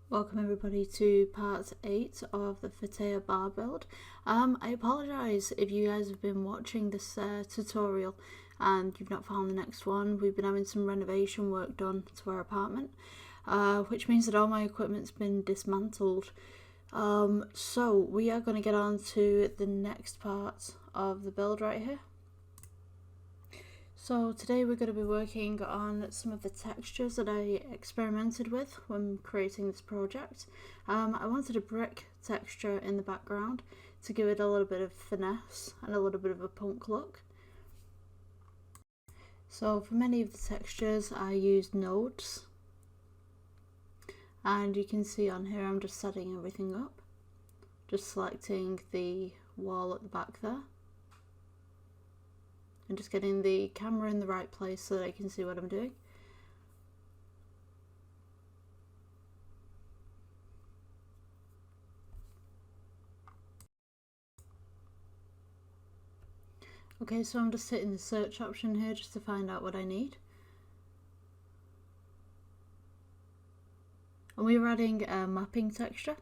Welcome everybody to part 8 of the Fortajah Bar Build. I apologise if you guys have been watching this tutorial and you've not found the next one. We've been having some renovation work done to our apartment, which means that all my equipment's been dismantled. So we are going to get on to the next part of the build right here. So today we're going to be working on some of the textures that I experimented with when creating this project. I wanted a brick texture in the background to give it a little bit of finesse and a little bit of a punk look. So for many of the textures I used nodes, and you can see on here I'm just setting everything up, just selecting the wall at the back there. And just getting the camera in the right place so that I can see what I'm doing. Okay, so I'm just hitting the search option here just to find out what I need. And we were adding a mapping texture.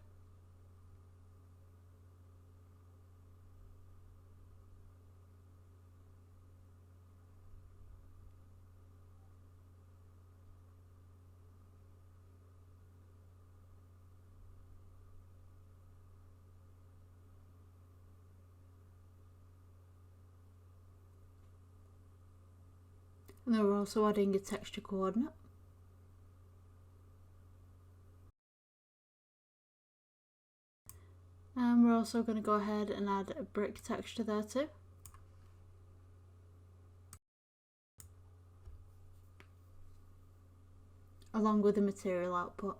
And then we're also adding a texture coordinate. And we're also going to go ahead and add a brick texture there too. Along with the material output.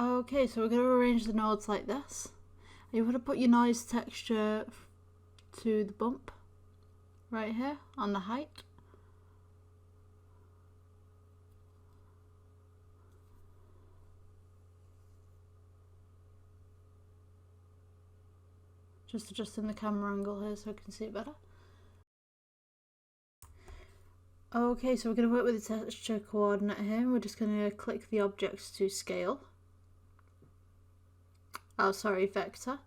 Okay, so we're going to arrange the nodes like this. You want to put your noise texture to the bump right here on the height. Just adjusting the camera angle here so I can see it better. Okay, so we're going to work with the texture coordinate here. We're just going to click the objects to scale. Oh, sorry, vector.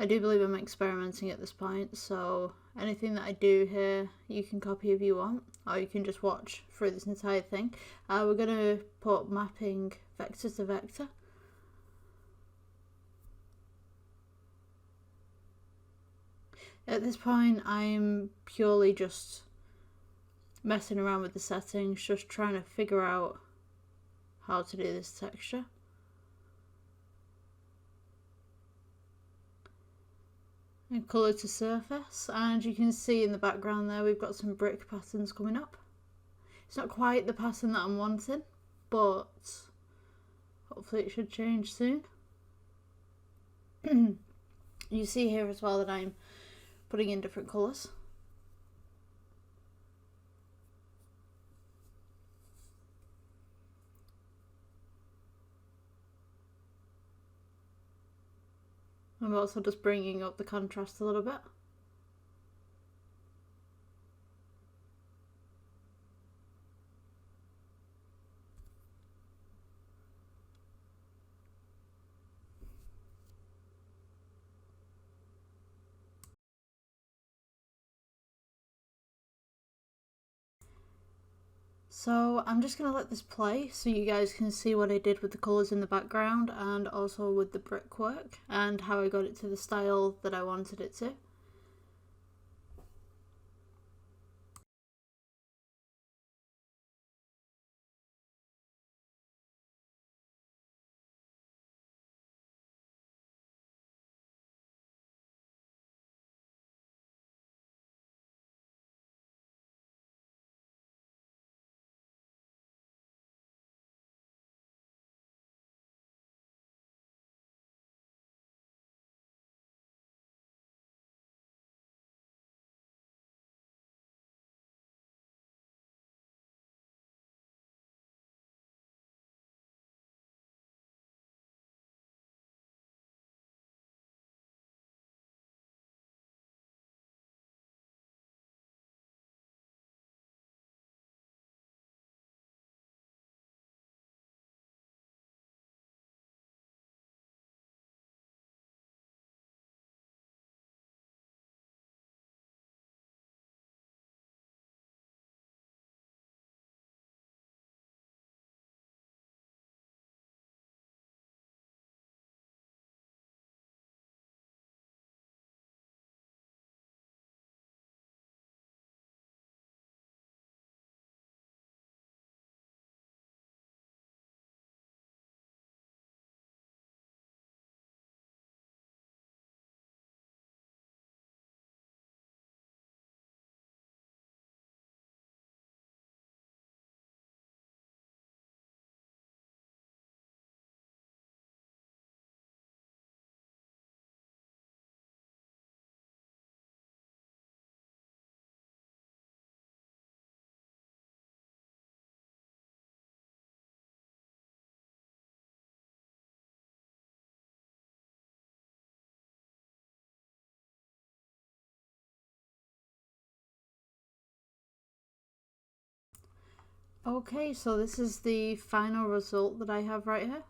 I do believe I'm experimenting at this point, so anything that I do here you can copy if you want, or you can just watch through this entire thing. We're going to put mapping vector to vector. At this point I'm purely just messing around with the settings, just trying to figure out how to do this texture. And colour to surface, and you can see in the background there we've got some brick patterns coming up. It's not quite the pattern that I'm wanting, but hopefully it should change soon. You see here as well that I'm putting in different colours. I'm also just bringing up the contrast a little bit. So I'm just going to let this play so you guys can see what I did with the colours in the background and also with the brickwork and how I got it to the style that I wanted it to. Okay, so this is the final result that I have right here.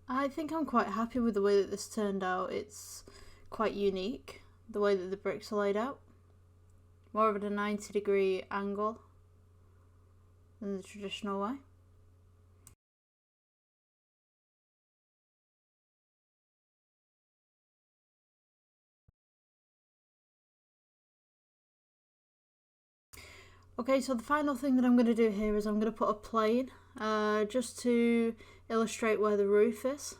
I think I'm quite happy with the way that this turned out. It's quite unique, the way that the bricks are laid out. More of a 90-degree angle than the traditional way. Okay, so the final thing that I'm going to do here is I'm going to put a plane just to illustrate where the roof is,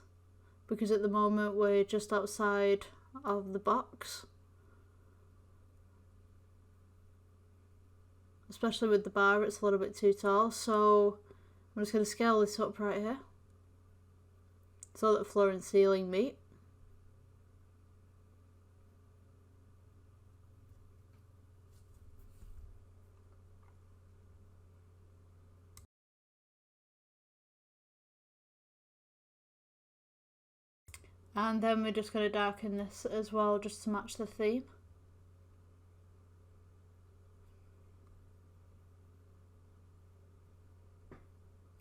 because at the moment we're just outside of the box. Especially with the bar, it's a little bit too tall, so I'm just going to scale this up right here so that floor and ceiling meet. And then we're just going to darken this as well just to match the theme.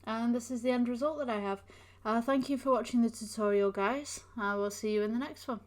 And this is the end result that I have. Thank you for watching the tutorial, guys. I will see you in the next one.